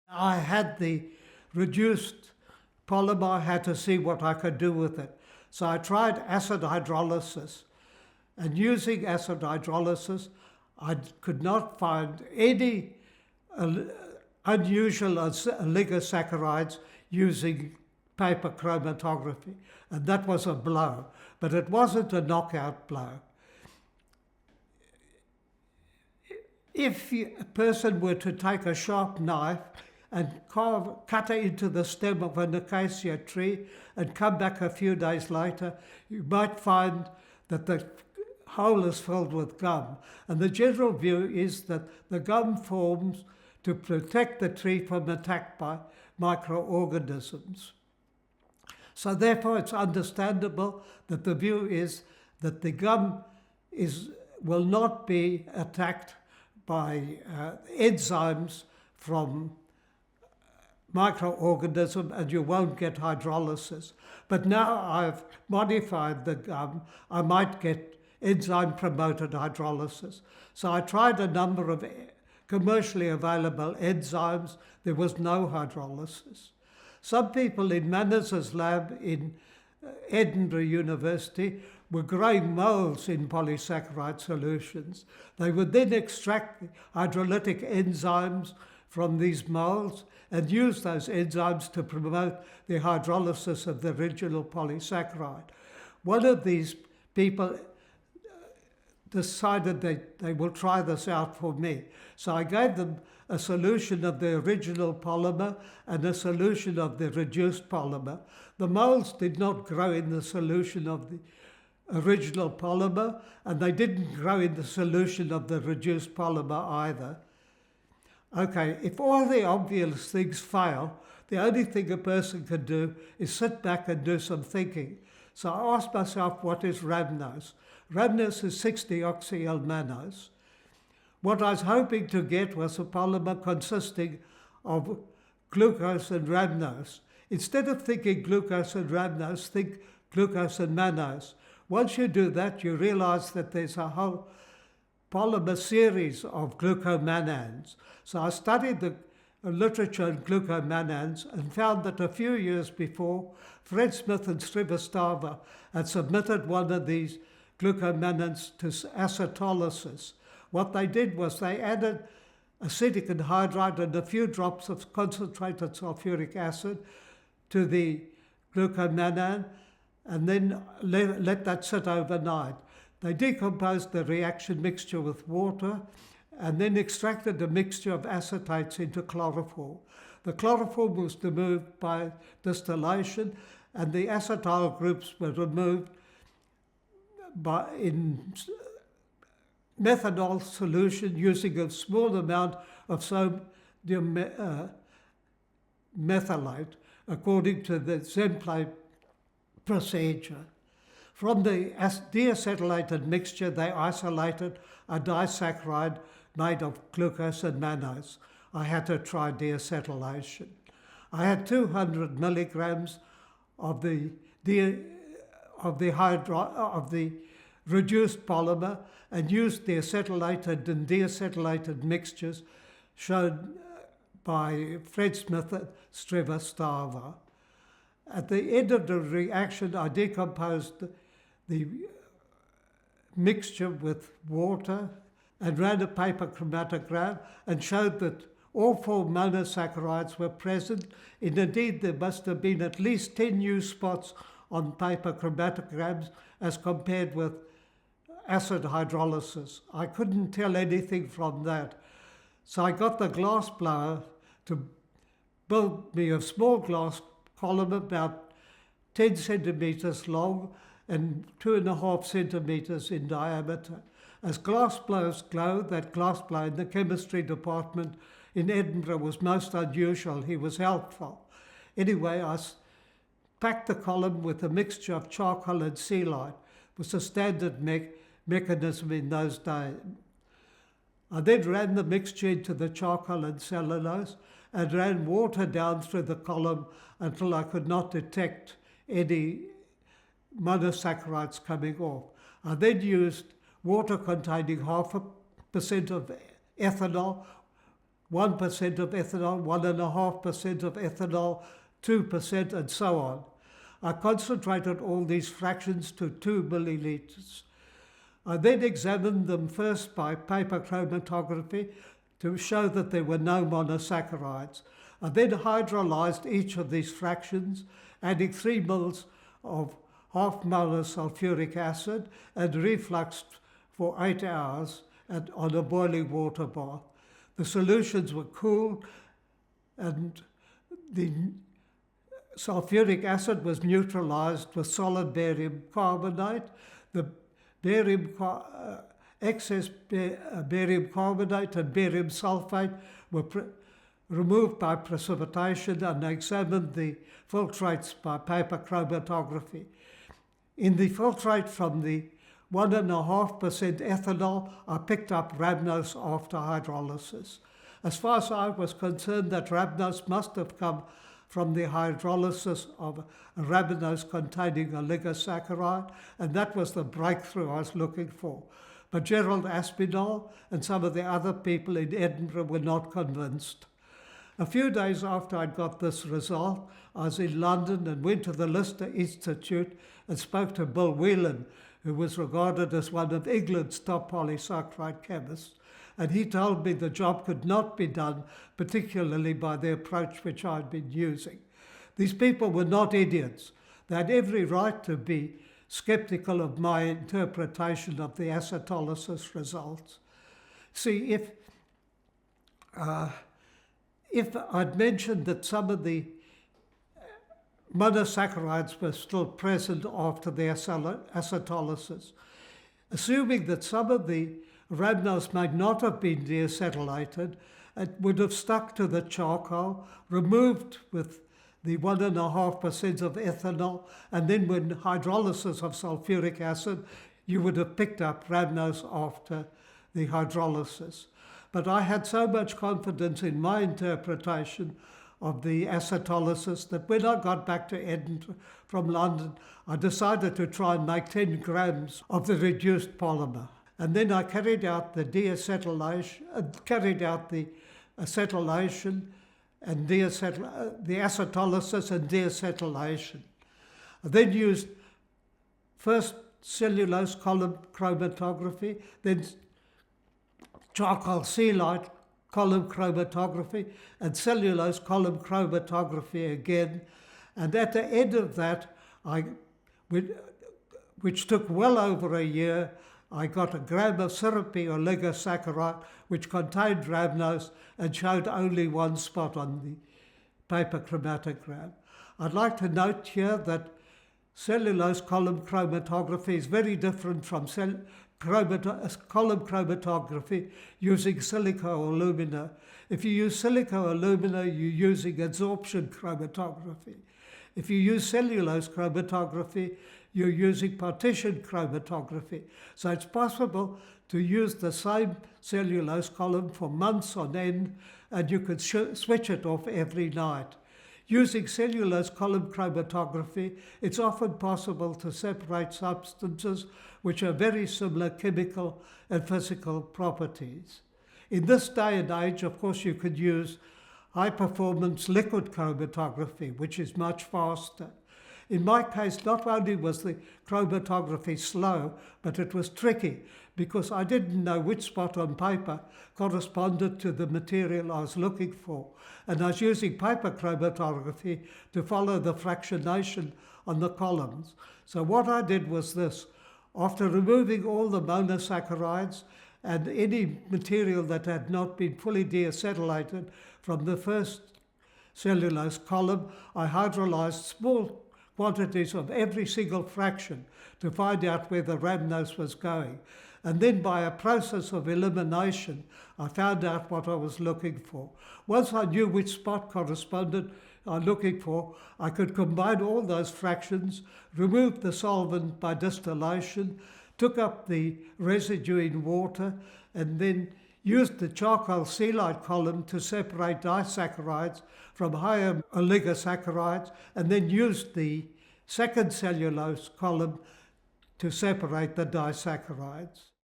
I had the reduced polymer, I had to see what I could do with it. So I tried acid hydrolysis. And using acid hydrolysis, I could not find any unusual oligosaccharides using paper chromatography. And that was a blow. But it wasn't a knockout blow. If a person were to take a sharp knife and cut it into the stem of an acacia tree and come back a few days later, you might find that the hole is filled with gum. And the general view is that the gum forms to protect the tree from attack by microorganisms. So therefore it's understandable that the view is that the gum will not be attacked by enzymes from microorganism, and you won't get hydrolysis. But now I've modified the gum, I might get enzyme-promoted hydrolysis. So I tried a number of commercially available enzymes. There was no hydrolysis. Some people in Manners' lab in Edinburgh University were growing molds in polysaccharide solutions. They would then extract the hydrolytic enzymes from these molds and use those enzymes to promote the hydrolysis of the original polysaccharide. One of these people decided they will try this out for me. So I gave them a solution of the original polymer and a solution of the reduced polymer. The molds did not grow in the solution of the original polymer, and they didn't grow in the solution of the reduced polymer either. Okay, if all the obvious things fail, the only thing a person can do is sit back and do some thinking. So I asked myself, what is rhamnose? Rhamnose is 6-deoxyl-mannose. What I was hoping to get was a polymer consisting of glucose and rhamnose. Instead of thinking glucose and rhamnose, think glucose and mannose. Once you do that, you realize that there's a whole polymer series of glucomannans. So I studied the literature on glucomannans and found that a few years before, Fred Smith and Srivastava had submitted one of these glucomannans to acetolysis. What they did was they added acetic anhydride and a few drops of concentrated sulfuric acid to the glucomannan and then let that sit overnight. They decomposed the reaction mixture with water and then extracted a mixture of acetates into chloroform. The chloroform was removed by distillation and the acetyl groups were removed in methanol solution using a small amount of sodium methylate according to the Zemplay procedure. From the deacetylated mixture, they isolated a disaccharide made of glucose and mannose. I had to try deacetylation. I had 200 milligrams of the reduced polymer and used the acetylated and deacetylated mixtures shown by Fred Smith and Srivastava. At the end of the reaction, I decomposed the mixture with water and ran a paper chromatogram and showed that all 4 monosaccharides were present. And indeed, there must have been at least 10 new spots on paper chromatograms as compared with acid hydrolysis. I couldn't tell anything from that. So I got the glass blower to build me a small glass column about 10 centimeters long and 2.5 centimeters in diameter. As glass blowers glow, that glass blower in the chemistry department in Edinburgh was most unusual. He was helpful. Anyway, I packed the column with a mixture of charcoal and sealite. It was a standard mechanism in those days. I then ran the mixture into the charcoal and cellulose and ran water down through the column until I could not detect any monosaccharides coming off. I then used water containing 0.5% of ethanol 1% of ethanol, 1.5% of ethanol, 2%, and so on. I concentrated all these fractions to 2 milliliters. I then examined them first by paper chromatography to show that there were no monosaccharides. I then hydrolyzed each of these fractions, adding 3 mils of half molar sulfuric acid and refluxed for 8 hours on a boiling water bath. The solutions were cooled and the sulfuric acid was neutralized with solid barium carbonate. The excess barium carbonate and barium sulfate were removed by precipitation, and I examined the filtrates by paper chromatography. In the filtrate from the 1.5% ethanol, I picked up rhamnose after hydrolysis. As far as I was concerned, that rhamnose must have come from the hydrolysis of a rhamnose containing oligosaccharide, and that was the breakthrough I was looking for. But Gerald Aspinall and some of the other people in Edinburgh were not convinced. A few days after I'd got this result, I was in London and went to the Lister Institute and spoke to Bill Whelan, who was regarded as one of England's top polysaccharide chemists. And he told me the job could not be done, particularly by the approach which I'd been using. These people were not idiots. They had every right to be skeptical of my interpretation of the acetolysis results. See, if I'd mentioned that some of the monosaccharides were still present after the acetolysis, assuming that some of the rhamnose might not have been deacetylated, it would have stuck to the charcoal, removed with the 1.5% of ethanol, and then when hydrolysis of sulfuric acid, you would have picked up rhamnose after the hydrolysis. But I had so much confidence in my interpretation of the acetolysis that when I got back to Edinburgh from London, I decided to try and make 10 grams of the reduced polymer. And then I carried out the acetylation and the acetolysis and deacetylation. I then used first cellulose column chromatography, then charcoal light column chromatography, and cellulose column chromatography again. And at the end of that, which took well over a year, I got a gram of syrupy oligosaccharide which contained rhamnose and showed only one spot on the paper chromatogram. I'd like to note here that cellulose column chromatography is very different from column chromatography using silico-alumina. If you use silico-alumina, you're using adsorption chromatography. If you use cellulose chromatography, you're using partition chromatography. So it's possible to use the same cellulose column for months on end, and you could switch it off every night. Using cellulose column chromatography, it's often possible to separate substances which are very similar chemical and physical properties. In this day and age, of course, you could use high-performance liquid chromatography, which is much faster. In my case, not only was the chromatography slow, but it was tricky because I didn't know which spot on paper corresponded to the material I was looking for. And I was using paper chromatography to follow the fractionation on the columns. So what I did was this. After removing all the monosaccharides and any material that had not been fully deacetylated from the first cellulose column, I hydrolyzed small quantities of every single fraction to find out where the rhamnose was going. And then by a process of elimination, I found out what I was looking for. Once I knew which spot corresponded I'm looking for, I could combine all those fractions, remove the solvent by distillation, took up the residue in water, and then used the charcoal light column to separate disaccharides from higher oligosaccharides, and then used the second cellulose column to separate the disaccharides.